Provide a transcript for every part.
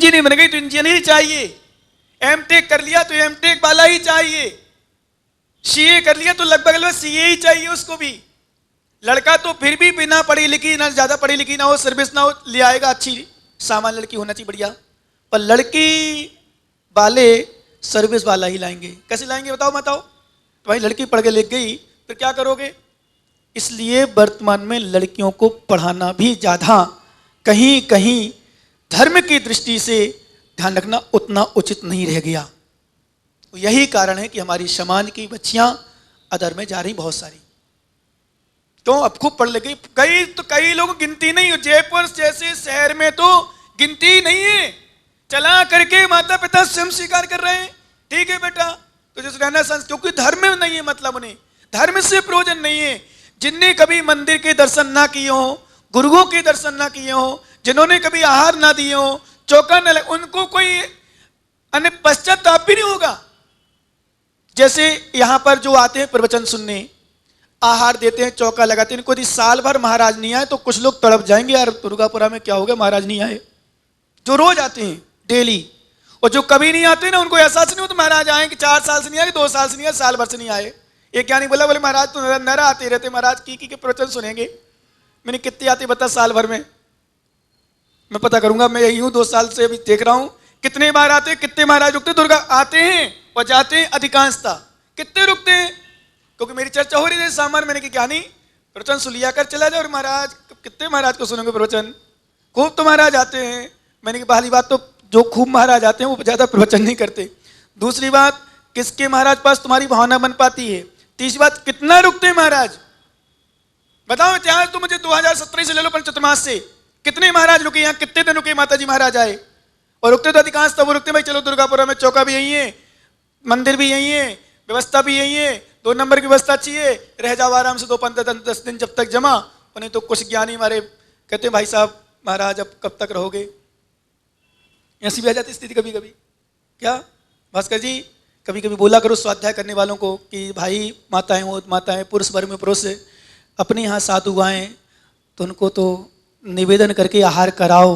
Engineer बन गई तो इंजीनियर ही चाहिए, एमटेक कर लिया तो एमटेक वाला ही चाहिए, सीए कर लिया तो लगभग सीए ही चाहिए उसको भी। लड़का तो फिर भी बिना पढ़ी लिखी, ना ज्यादा पढ़ी लिखी ना हो, सर्विस ना हो, ले आएगा, अच्छी सामान्य लड़की होना चाहिए बढ़िया। पर लड़की वाले सर्विस वाला ही लाएंगे। कैसे लाएंगे बताओ बताओ? तो भाई लड़की पढ़ के लिख गई फिर क्या करोगे? इसलिए वर्तमान में लड़कियों को पढ़ाना भी ज्यादा कहीं कहीं धर्म की दृष्टि से ध्यान रखना उतना उचित नहीं रह गया। यही कारण है कि हमारी समाज की बच्चियां अधर में जा रही बहुत सारी। तो अब खूब पढ़ लगी, कई लोग गिनती नहीं हो। जयपुर जैसे शहर में तो गिनती नहीं है, चला करके माता पिता स्वयं स्वीकार कर रहे हैं, ठीक है बेटा तो जैसे रहना क्योंकि धर्म में नहीं है, मतलब उन्हें धर्म से प्रयोजन नहीं है। जिनने कभी मंदिर के दर्शन ना किए हो, गुरुओं के दर्शन ना किए हो, जिन्होंने कभी आहार ना दिए हो, चौका न लगे, उनको कोई अन्य पश्चाताप भी नहीं होगा। जैसे यहां पर जो आते हैं प्रवचन सुनने, आहार देते हैं, चौका लगाते हैं, इनको यदि साल भर महाराज नहीं आए तो कुछ लोग तड़प जाएंगे, यार दुर्गापुरा में क्या हो गया महाराज नहीं आए। जो रोज आते हैं डेली, और जो कभी नहीं आते ना उनको एहसास नहीं हो तो महाराज आए कि 4 साल से नहीं आए, 2 साल से नहीं आए, साल भर से नहीं आए। एक क्या नहीं बोला, बोले महाराज तो नर आते रहते, महाराज की प्रवचन सुनेंगे। मैंने कितने आते बता साल भर में? मैं पता करूंगा, मैं यही हूं 2 साल से अभी देख रहा हूं कितने बार आते, कितने महाराज रुकते। दुर्गा आते हैं और जाते हैं अधिकांशता, कितने रुकते हैं? क्योंकि मेरी चर्चा हो रही थी सामान, मैंने क्या नहीं प्रवचन सुन लिया कर चला जाओ। और महाराज कितने महाराज को सुनोगे प्रवचन, खूब तो महाराज आते हैं। मैंने कहा पहली बात तो जो खूब महाराज आते हैं वो ज्यादा प्रवचन नहीं करते। दूसरी बात, किसके महाराज पास तुम्हारी भावना बन पाती है। तीसरी बात, कितना रुकते हैं महाराज बताओ? इतिहास तो मुझे 2017 से ले लो, पंचतमास से कितने महाराज रुके यहाँ, कितने दिन रुके माता जी महाराज आए? और रुकते तो अधिकांश तब रुकते भाई चलो दुर्गापुरा में चौका भी यही है, मंदिर भी यही है, व्यवस्था भी यही है, 2 नंबर की व्यवस्था चाहिए, रह जाओ आराम से 2-5-10 दिन जब तक जमा। और नहीं तो कुछ ज्ञानी हमारे कहते हैं भाई साहब महाराज अब कब तक रहोगे? ऐसी भी आ जाती स्थिति कभी कभी। क्या भास्कर जी, कभी कभी बोला करो स्वाध्याय करने वालों को कि भाई माताएं हो माताएं, पुरुष वर्ग में पुरुष, अपने यहाँ साधु आए तो उनको तो निवेदन करके आहार कराओ,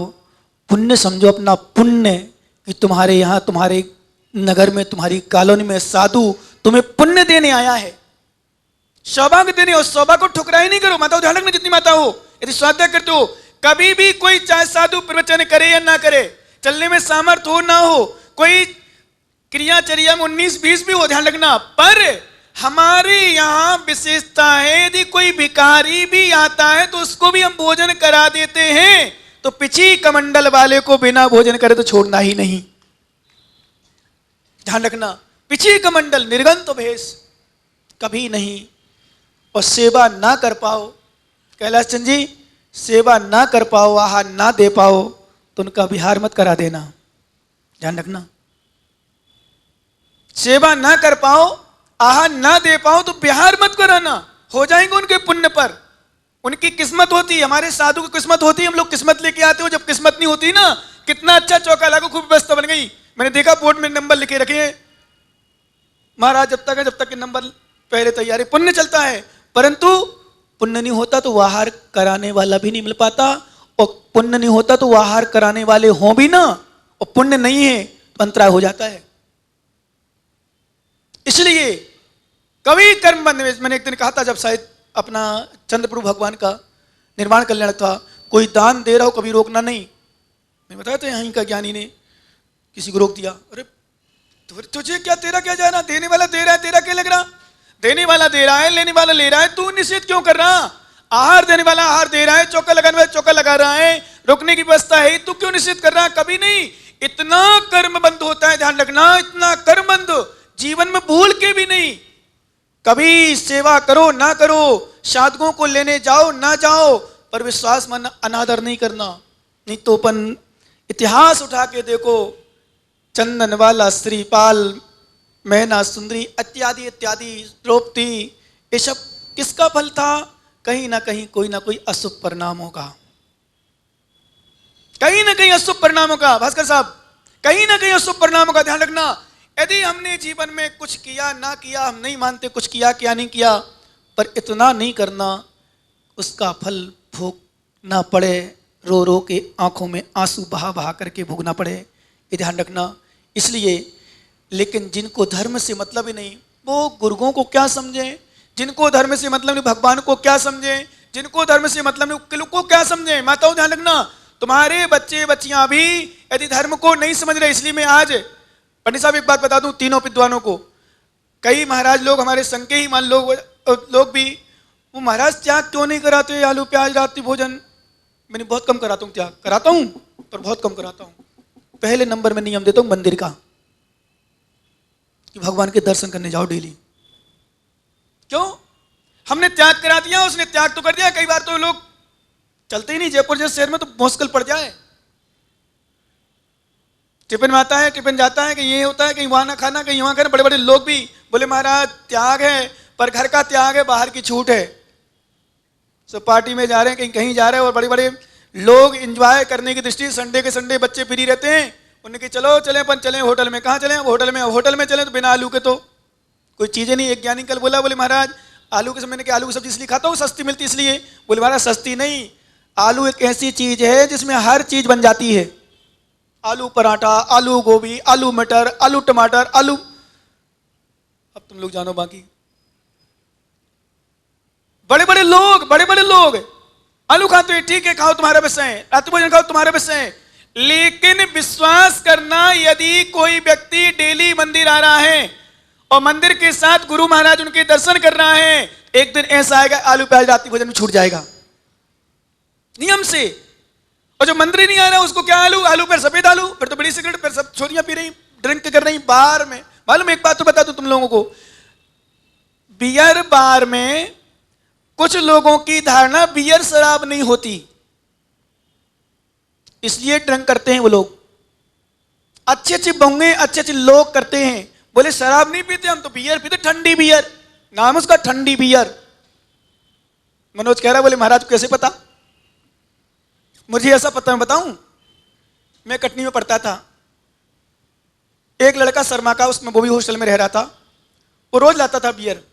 पुण्य समझो अपना पुण्य कि तुम्हारे यहाँ तुम्हारे नगर में तुम्हारी कॉलोनी में साधु तुम्हें पुण्य देने आया है, सौभाग्य देने। और सौभाग्य को ठुकराई नहीं करो। माता ध्यान रखना, जितनी माता हो यदि स्वाध्याय करते हो, कभी भी कोई चाहे साधु प्रवचन करे या ना करे, चलने में सामर्थ्य हो ना हो, कोई क्रियाचर्या में 19-20 भी हो, ध्यान रखना। पर हमारे यहाँ विशेषता है, यदि कोई भिखारी भी आता है तो उसको भी हम भोजन करा देते हैं। तो पिछी कमंडल वाले को बिना भोजन करे तो छोड़ना ही नहीं, ध्यान रखना। पिछी कमंडल निर्गंत भेष कभी नहीं। और सेवा ना कर पाओ, कैलाश चंद जी, सेवा ना कर पाओ, आहार ना दे पाओ तो उनका विहार मत करा देना, ध्यान रखना। सेवा ना कर पाओ, आहार ना दे पाओ तो विहार मत कराना, हो जाएंगे उनके पुण्य पर। उनकी किस्मत होती है, हमारे साधु की किस्मत होती है, हम लोग किस्मत लेके आते हो। जब किस्मत नहीं होती ना, कितना अच्छा चौका लागू, खूब व्यवस्था बन गई। मैंने देखा बोर्ड में नंबर लिखे रखे हैं, महाराज जब तक के नंबर पहले तैयारी, पुण्य चलता है। परंतु पुण्य नहीं होता तो आहार कराने वाला भी नहीं मिल पाता, और पुण्य नहीं होता तो आहार कराने वाले हों भी ना, और पुण्य नहीं है तो अंतराय हो जाता है। इसलिए कवि कर्म बंध में, मैंने एक दिन कहा था जब शायद अपना चंद्रप्रभु भगवान का निर्माण कल्याण था, कोई दान दे रहा हो कभी रोकना नहीं। मैं बताया था यहीं का ज्ञानी ने किसी को रोक दिया, अरे तुझे क्या, तेरा क्या जाना, देने वाला दे रहा है, तेरा क्या लग रहा? देने वाला दे रहा है, लेने वाला ले रहा है, तू निषेध क्यों कर रहा? आहार देने वाला आहार दे रहा है, चौका लगाने वाला चौका लगा रहा है, रोकने की व्यवस्था है, तू क्यों निषेध कर रहा? कभी नहीं। इतना कर्मबंध होता है, ध्यान रखना, इतना कर्मबंध जीवन में भूल के भी नहीं। कभी सेवा करो ना करो, साधुओं को लेने जाओ ना जाओ, पर विश्वास मन अनादर नहीं करना। नहीं तो अपन इतिहास उठा के देखो, चंदन वाला, श्रीपाल, मैना सुंदरी इत्यादि इत्यादि, द्रौपदी, ये सब किसका फल था? कहीं ना कहीं कोई ना कोई अशुभ परिणाम होगा, कहीं ना कहीं अशुभ परिणाम होगा। भास्कर साहब, कहीं ना कहीं अशुभ परिणाम होगा, ध्यान रखना। यदि हमने जीवन में कुछ किया ना किया, हम नहीं मानते कुछ किया क्या नहीं किया, पर इतना नहीं करना उसका फल भोगना पड़े, रो रो के आंखों में आंसू बहा बहा करके भोगना पड़े। ये ध्यान रखना। इसलिए लेकिन जिनको धर्म से मतलब ही नहीं, वो गुरुओं को क्या समझें, जिनको धर्म से मतलब नहीं भगवान को क्या समझें, जिनको धर्म से मतलब नहीं वकीलों को क्या समझें। माताओं ध्यान रखना, तुम्हारे बच्चे बच्चियां भी यदि धर्म को नहीं समझ रहे, इसलिए मैं आज पंडित साहब एक बात बता दूं तीनों विद्वानों को, कई महाराज लोग हमारे संघ के ही मान लोग भी, वो महाराज त्याग क्यों नहीं कराते आलू प्याज रात्रि भोजन। मैंने बहुत कम कराता हूँ त्याग, कराता हूँ पर बहुत कम कराता हूँ। पहले नंबर में नियम देता हूँ मंदिर का कि भगवान के दर्शन करने जाओ डेली। क्यों? हमने त्याग करा दिया, उसने त्याग तो कर दिया। कई बार तो लोग चलते ही नहीं, जयपुर जैसे शहर में तो मुश्किल पड़ जाए, टिफिन में आता है टिफिन जाता है, कहीं ये होता है, कहीं वहां ना खाना, कहीं वहां खाना। बड़े बड़े लोग भी बोले महाराज त्याग है पर घर का त्याग है, बाहर की छूट है। सब पार्टी में जा रहे हैं, कहीं कहीं जा रहे हैं, और बड़े बड़े लोग एंजॉय करने की दृष्टि संडे के संडे बच्चे फ्री रहते हैं, उन्हें कि चलो चले अपन चले होटल में। कहाँ चले? होटल में चले तो बिना आलू के तो कोई चीजें नहीं। एक ज्ञानी कल बोला, बोले महाराज आलू के समय मैंने कि आलू की सब्जी इसलिए खाता हूँ सस्ती मिलती इसलिए। बोले महाराज सस्ती नहीं, आलू एक ऐसी चीज है जिसमें हर चीज बन जाती है। आलू पराठा, आलू गोभी, आलू मटर, आलू टमाटर, आलू, अब तुम लोग जानो बाकी। बड़े बड़े लोग आलू खाते हैं, ठीक है खाओ तुम्हारा विषय है, रात्रि भोजन खाओ तुम्हारा विषय है। लेकिन विश्वास करना, यदि कोई व्यक्ति डेली मंदिर आ रहा है और मंदिर के साथ गुरु महाराज उनके दर्शन कर रहा है, एक दिन ऐसा आएगा आलू प्याज रात्रि भोजन में छूट जाएगा नियम से। और जो मंदिर ही नहीं आ रहा उसको क्या आलू फिर सफेद आलू, फिर तो बड़ी सिगरेट, फिर सब छोरियां पी रही, ड्रिंक कर रही बार में। मालूम एक बात तो बता दूं तुम लोगों को, बियर बार में कुछ लोगों की धारणा बियर शराब नहीं होती, इसलिए ड्रिंक करते हैं वो लोग। अच्छे अच्छे बंगे अच्छे अच्छे लोग करते हैं, बोले शराब नहीं पीते हम तो बियर पीते, ठंडी बियर, नाम उसका ठंडी बियर। मनोज कह रहा बोले महाराज कैसे पता? मुझे ऐसा पता, मैं बताऊं, मैं कटनी में पढ़ता था, एक लड़का शर्मा का, उसमें वो भी हॉस्टल में रह रहा था, वो रोज लाता था बियर,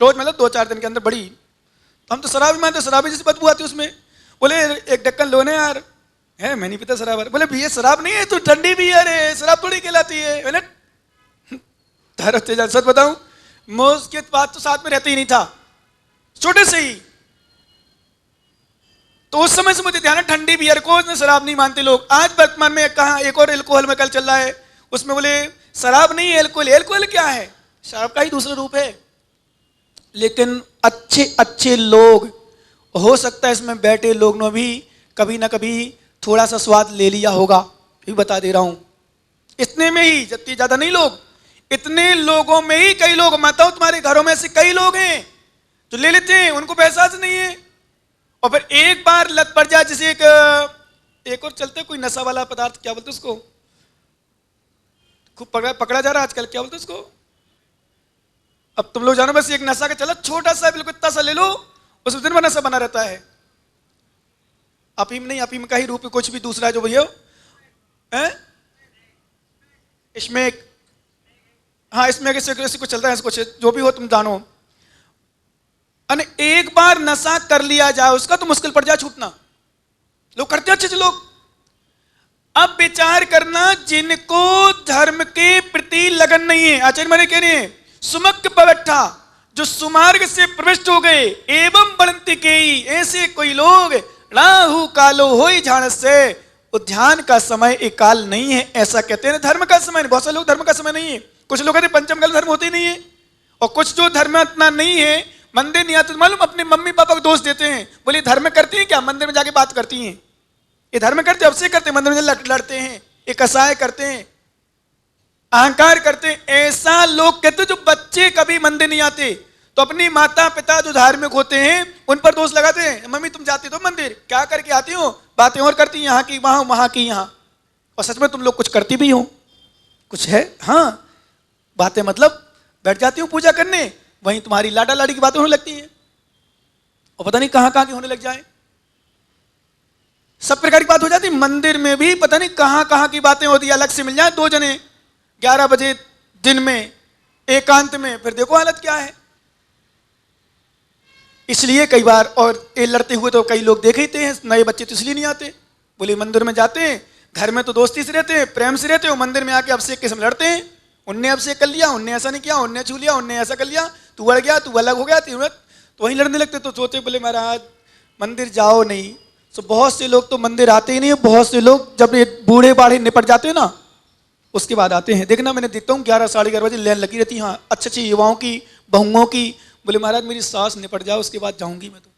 रोज मतलब 2-4 दिन के अंदर बड़ी। तो हम तो शराब ही मानते, शराबी जैसी बदबू आती उसमें। बोले एक ढक्कन लो ना यार, है मैं नहीं पीता शराब। बोले बियर शराब नहीं है, तू ठंडी बियर है, शराब थोड़ी कहलाती है। मैंने सच बताऊं, मैं उसके बाद तो साथ में रहते ही नहीं था छोटे से ही, तो उस समय से मुझे ध्यान है ठंडी बियर को शराब नहीं मानते लोग। आज वर्तमान में कहा एक और एल्कोहल में कल चल रहा है, उसमें बोले शराब नहीं है एल्कोहल। एल्कोहल क्या है? शराब का ही दूसरा रूप है। लेकिन अच्छे अच्छे लोग, हो सकता है इसमें बैठे लोग ने भी कभी ना कभी थोड़ा सा स्वाद ले लिया होगा, भी बता दे रहा हूं। इतने में ही, जितनी ज्यादा नहीं लोग, इतने लोगों में ही कई लोग, माताओं तुम्हारे घरों में से कई लोग हैं जो ले लेते हैं, उनको एहसास नहीं है, और फिर एक बार लत पड़ जाए। जैसे एक और चलते कोई नशा वाला पदार्थ, क्या बोलते उसको, खूब पकड़ा जा रहा है आजकल, क्या बोलते उसको, अब तुम लोग जानो, बस एक नशा का चला, छोटा सा बिल्कुल इतना सा ले लो, उस दिन नशा बना रहता है। अफीम नहीं, अफीम का ही रूप कुछ भी दूसरा है जो भैया है, इसमें हाँ इसमें कुछ चलता है, कुछ जो भी हो तुम जानो। अने एक बार नशा कर लिया जाए उसका तो मुश्किल पड़ जाए छूटना। लोग करते हैं अच्छे लोग। अब विचार करना, जिनको धर्म के प्रति लगन नहीं है, आचार्य माने कह रहे हैं सुमक पवैठा, जो सुमार्ग से प्रविष्ट हो गए, एवं बढ़ंती के ऐसे कोई लोग, राहु कालो होई झाण से, ध्यान का समय एक काल नहीं है, ऐसा कहते हैं। धर्म का समय, बहुत सारे लोग धर्म का समय नहीं है। कुछ लोग कहते हैं पंचम काल धर्म होते ही नहीं है, और कुछ जो धर्म इतना नहीं है, मंदिर नहीं आते, मालूम अपने मम्मी पापा को दोष देते हैं, बोले धर्म करती हैं क्या, मंदिर में जाके बात करती हैं, ये धर्म करते अब से करते, मंदिर में लड़ते हैं, ये कसाय करते हैं, अहंकार करते हैं। ऐसा लोग कहते, जो बच्चे कभी मंदिर नहीं आते तो अपनी माता पिता जो धार्मिक होते हैं उन पर दोष लगाते हैं, मम्मी तुम जाती तो मंदिर, क्या करके आती हो, बातें और करती, यहाँ की वहां, वहां की यहाँ, और सच में तुम लोग कुछ करती भी हो, कुछ है, हाँ बातें मतलब बैठ जाती हूँ पूजा करने, वहीं तुम्हारी लाडा लाड़ी की बातें होने लगती हैं, और पता नहीं कहां कहां की होने लग जाए, सब प्रकार की बात हो जाती। मंदिर में भी पता नहीं कहां कहां की बातें होती है, अलग से मिल जाए 2 जने 11 बजे दिन में एकांत में, फिर देखो हालत क्या है। इसलिए कई बार, और ये लड़ते हुए तो कई लोग देखे ही थे, नए बच्चे तो इसलिए नहीं आते, बोले मंदिर में जाते हैं घर में तो दोस्ती से रहते हैं, प्रेम से रहते हो, मंदिर में आके अभिषेक के समय लड़ते हैं। उनने अभिषेक कर लिया, उनने ऐसा नहीं किया, उनने छू लिया, उनने ऐसा कर लिया, तू अड़ गया, तू अलग हो गया, तो वहीं लड़ने लगते। तो सोचे बोले महाराज मंदिर जाओ नहीं। तो बहुत से लोग तो मंदिर आते ही नहीं, बहुत से लोग जब ये बूढ़े बाढ़े निपट जाते हैं ना उसके बाद आते हैं। देखना मैंने देखता हूँ 11 साढ़े 11 बजे लाइन लगी रहती है। हाँ, अच्छी अच्छी युवाओं की, बहुओं की। बोले महाराज मेरी सास निपट जाओ उसके बाद जाऊंगी मैं। तो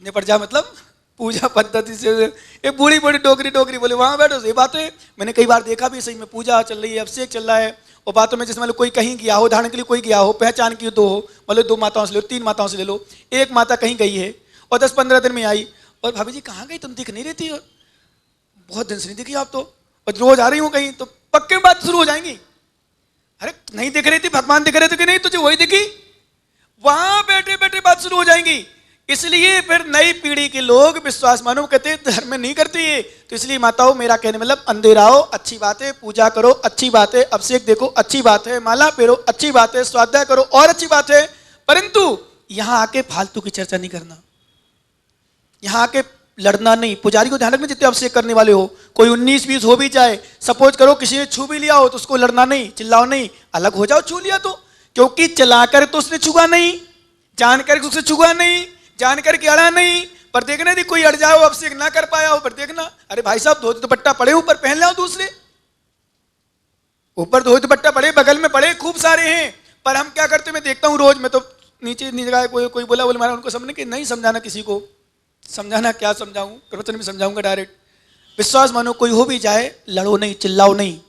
निपट जा मतलब पूजा पद्धति से। एक बूढ़ी बूढ़ी डोगरी बोले वहां बैठो। ये बात है, मैंने कई बार देखा भी सही में, पूजा चल रही है, अभिषेक चल रहा है, और बातों में जैसे मतलब कोई कहीं गया हो, उदाहरण के लिए कोई गया हो, पहचान की दो हो, मतलब 2 माताओं से ले लो, 3 माताओं से ले लो, एक माता कहीं गई है और 10-15 दिन में आई, और भाभी जी कहाँ गई, तुम दिख नहीं रहती हो, बहुत दिन से नहीं दिखी आप तो, और रोज आ रही हूँ कहीं, तो पक्के बात शुरू हो जाएंगी। अरे नहीं दिख रही थी, भगवान दिख रहे थे कि नहीं, तुझे वही दिखी, वहां बैठे बैठे बात शुरू हो जाएंगी। इसलिए फिर नई पीढ़ी के लोग विश्वास मानो कहते हैं धर्म नहीं करती है। तो इसलिए माताओं मेरा कहने मतलब अंधेर आओ, अच्छी बात है, पूजा करो अच्छी बात है, अभिषेक देखो अच्छी बात है, माला पहनो अच्छी बात है, स्वाध्याय करो और अच्छी बात है, परंतु यहां आके फालतू की चर्चा नहीं करना, यहां आके लड़ना नहीं। पुजारी को ध्यान रखना जितने अभिषेक करने वाले हो, कोई 19-20 हो भी जाए, सपोज करो किसी ने छू भी लिया हो तो उसको लड़ना नहीं, चिल्लाओ नहीं, अलग हो जाओ छू लिया तो, क्योंकि चलाकर तो उसने छुआ नहीं, जानकर उसने छुआ नहीं, जानकर के अड़ा नहीं, पर देखना यदि कोई अड़ जाओ अभिषेक ना कर पाया हो, पर देखना अरे भाई साहब धोती दुपट्टा पड़े ऊपर पहन लाओ, दूसरे ऊपर धोती दुपट्टा पड़े, बगल में पड़े खूब सारे हैं, पर हम क्या करते, मैं देखता हूं रोज, मैं तो नीचे जगह कोई बोला बोले महाराज उनको समझने कि नहीं समझाना, किसी को समझाना क्या समझाऊं, प्रवचन में समझाऊंगा डायरेक्ट। विश्वास मानो कोई हो भी जाए लड़ो नहीं, चिल्लाओ नहीं,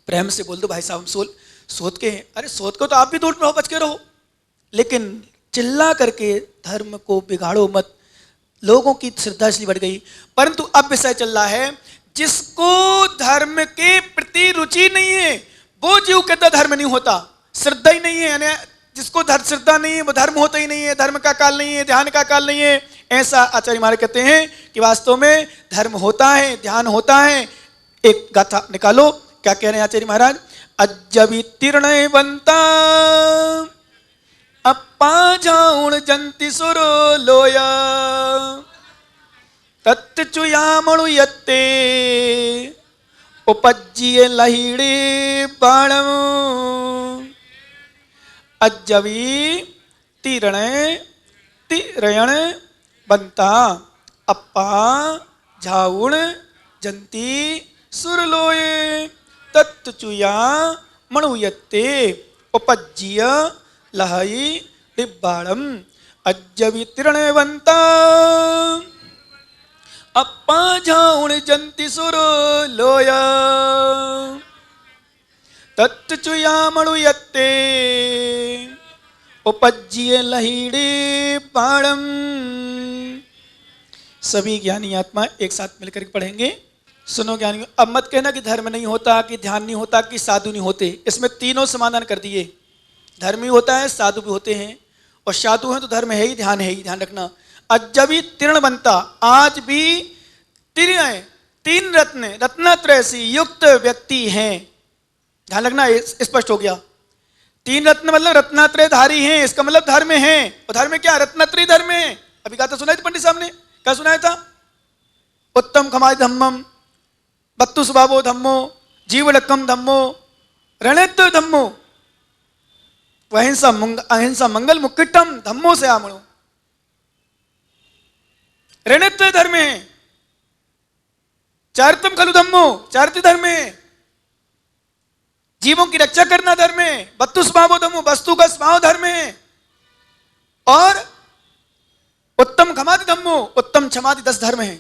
प्रेम से बोल दो भाई साहब हम सोच के हैं, अरे सोच को तो आप भी दूर रहो, बच के रहो, लेकिन चिल्ला करके धर्म को बिगाड़ो मत। लोगों की श्रद्धा इसलिए बढ़ गई, परंतु अब विषय चल रहा है जिसको धर्म के प्रति रुचि नहीं है वो जीव कहता धर्म नहीं होता, श्रद्धा ही नहीं है, यानी जिसको श्रद्धा नहीं है वो धर्म होता ही नहीं है, धर्म का काल नहीं है, ध्यान का काल नहीं है। ऐसा आचार्य महाराज कहते हैं कि वास्तव में धर्म होता है, ध्यान होता है। एक गाथा निकालो, क्या कह रहे हैं आचार्य महाराज, अज्जबी तीर्ण बनता अप्पा जाऊण जंती सुरो लोया तत्चुयामणु यत्ते उपज्जिए लहिड़े बाणम। अज्जबी तीरण बनता अप्पा झाउण जंती सुरलोये तत्चुया मणुयत्ते उपज्जिय लहई दिब्बाड़म। अज्जबी तीर्णवंता अप्पा झाउण जंती सुरो लोया तत्चुया मणुयत्ते उपज्जिए लहीड़े बाणम। सभी ज्ञानी आत्मा एक साथ मिलकर पढ़ेंगे। सुनो ज्ञानी, अब मत कहना कि धर्म नहीं होता, कि ध्यान नहीं होता, कि साधु नहीं होते, इसमें तीनों समाधान कर दिए। धर्म भी होता है, साधु भी होते हैं, और साधु हैं तो धर्म है ही, ध्यान है ही, ध्यान रखना। अज्जबी तीर्ण बनता, आज भी तीन रत्नत्रय से युक्त व्यक्ति हैं, ध्यान रखना, स्पष्ट हो गया। 3 रत्न मतलब रत्नात्रय धारी हैं, इसका मतलब धर्म है। और धर्म क्या, रत्नात्रय धर्म है। अभी कहा था, सुनाई थी पंडित साहब ने, क्या सुनाया था, उत्तम खमाय धम्मम, बत्तु स्वभावो धम्मो, जीवलक्कम धम्मो, रणित्व धम्मो, अहिंसा मंगल मुक्किटम धम्मो से आमणो। रणित्व धर्म है, चारितम खलु धम्मो, चारित्र धर्म है, जीवों की रक्षा करना धर्म है, बत्तु स्वभावो धम्मो, वस्तु का स्वभाव धर्म है, और उत्तम खमादि धम्मो, उत्तम क्षमादि 10 धर्म है।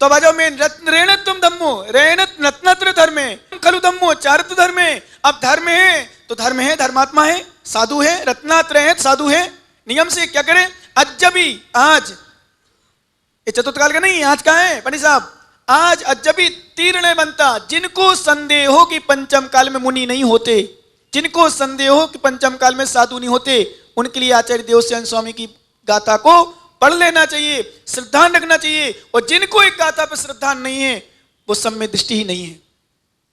तो बाजो में रेणत्वम धम्मो, रत्नत्र धर्म है, खलु धम्मो, चारित्र धर्म है। अब धर्म है तो धर्म है, धर्मात्मा है, साधु है, रत्नात्रय है, साधु है। नियम से क्या करें, अज्जबी, आज ये चतुर्थ काल का नहीं, आज का है पंडित साहब, आज अज्जबी तीर्ण बनता, जिनको संदेह हो कि पंचम काल में मुनि नहीं होते, जिनको संदेह हो कि पंचम काल में साधु नहीं होते, उनके लिए आचार्य देवसेन स्वामी की गाथा को पढ़ लेना चाहिए, श्रद्धा रखना चाहिए। और जिनको एक गाथा पर श्रद्धा नहीं है वो सब में दृष्टि ही नहीं है।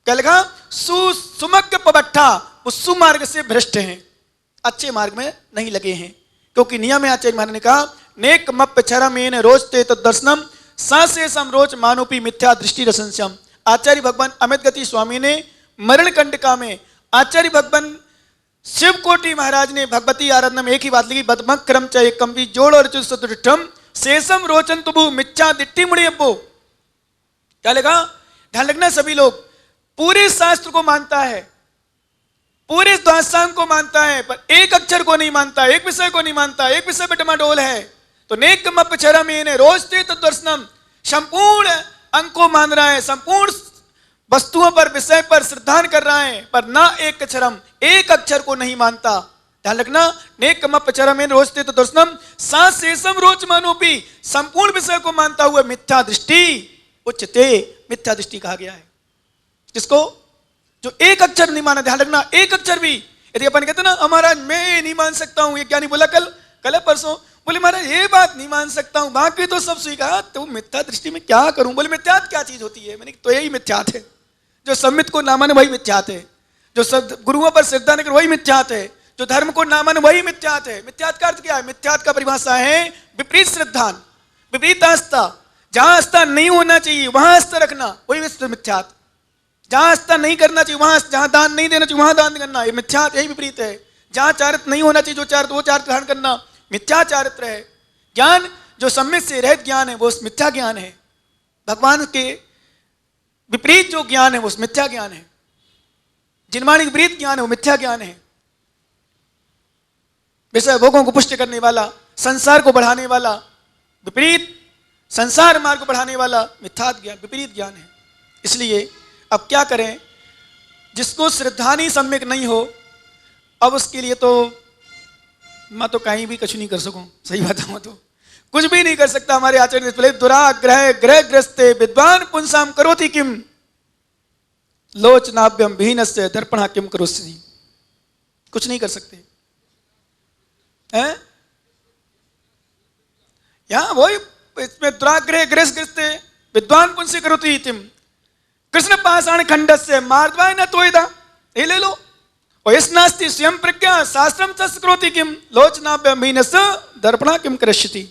क्या लिखा, सुमग्ग पबट्ठा, वो सुमार्ग से भ्रष्ट हैं, अच्छे मार्ग में नहीं लगे हैं। क्योंकि नियम है, आचार्य महाराज ने कहा, नेक मप्प छरमेन रोचते तद्दर्शनम साशेषम रोच मानोपी मिथ्या दृष्टि रसंस्यम। आचार्य भगवान अमित गति स्वामी ने मरण कंटका में आचार्य भगवान शिवकोटि महाराज ने भगवती आराधना में एक ही बात लिखी, बदमक क्रम च एकम भी जोड़ और चतुष्टम शेषम रोचन तुभु मिथ्या दिट्टी मुड़ी अब्बो। क्या लगा? ध्यान रखना, सभी लोग पूरे शास्त्र को मानता है, पूरे द्वादशांग को मानता है, पर एक अक्षर को नहीं मानता, एक विषय को नहीं मानता, एक विषय पे टमाटोल है। तो नेकम अपचरम येने रोजते तद्दर्शनम, संपूर्ण अंग को मान रहा है, संपूर्ण वस्तुओं पर विषय पर श्रद्धान कर रहा है, पर ना एक अक्षरम, एक अक्षर को नहीं मानता। ध्यान रखना, नेकम अपचरम येने रोजते तद्दर्शनम सा शेषम रोच मानोपी, संपूर्ण विषय को मानता हुआ मिथ्या दृष्टि उच्चते, मिथ्या दृष्टि कहा गया है जिसको, जो एक अक्षर नहीं माना। ध्यान रखना, एक अक्षर भी, यदि अपन कहते ना महाराज मैं नहीं मान सकता हूं, ये ज्ञानी बोला कल परसों, बोले महाराज ये बात नहीं मान सकता हूं, बाकी तो सब स्वीकार, तो मिथ्या दृष्टि में क्या करूं? बोले मिथ्यात क्या चीज होती है? मैंने तो यही मिथ्यात है, जो सम्मित को ना माने वही मिथ्यात है, जो सब गुरुओं पर श्रद्धा नहीं करे वही मिथ्यात है, जो धर्म को ना माने वही मिथ्यात है। मिथ्यात का अर्थ क्या है? मिथ्यात का परिभाषा है विपरीत श्रद्धान, विपरीत आस्था। जहां आस्था नहीं होना चाहिए वहां आस्था रखना, वही मिथ्यात। जहां आस्था नहीं करना चाहिए वहां, जहां दान नहीं देना चाहिए वहां दान करना, ये मिथ्यात, यही विपरीत है। जहां चारित्र नहीं होना चाहिए, जो चारित्र वो चारित्र धारण करना, मिथ्या चारित्र है। ज्ञान जो सम्मित से रहित ज्ञान है वो मिथ्या ज्ञान है। भगवान के विपरीत जो ज्ञान है वो मिथ्या ज्ञान है। जिनवाणी विपरीत ज्ञान है वो मिथ्या ज्ञान है। विषय भोगों को पुष्ट करने वाला, संसार को बढ़ाने वाला, विपरीत संसार मार्ग को बढ़ाने वाला मिथ्या ज्ञान, विपरीत ज्ञान है। इसलिए अब क्या करें? जिसको श्रद्धानी सम्यक नहीं हो, अब उसके लिए तो मैं तो कहीं भी कुछ नहीं कर सकूं, सही बताऊं तो कुछ भी नहीं कर सकता। हमारे आचार्य दुराग्रह ग्रह ग्रस्ते विद्वान पुंसाम करोति किम लोचनाभ्यम भीनस्य दर्पणा किम करोस्ति। कुछ नहीं कर सकते हैं? यहां वही इसमें दुराग्रह ग्रह ग्रस्ते विद्वान पुंसी करोति तिम कृष्ण पाषाण खंड से मार्दवाय न तोयदा, ये ले लो। और इस नास्ति स्वयं प्रज्ञा शास्त्रम तस् करोति किम लोचनाभ्यम भीनस्य दर्पणा किम करिष्यति।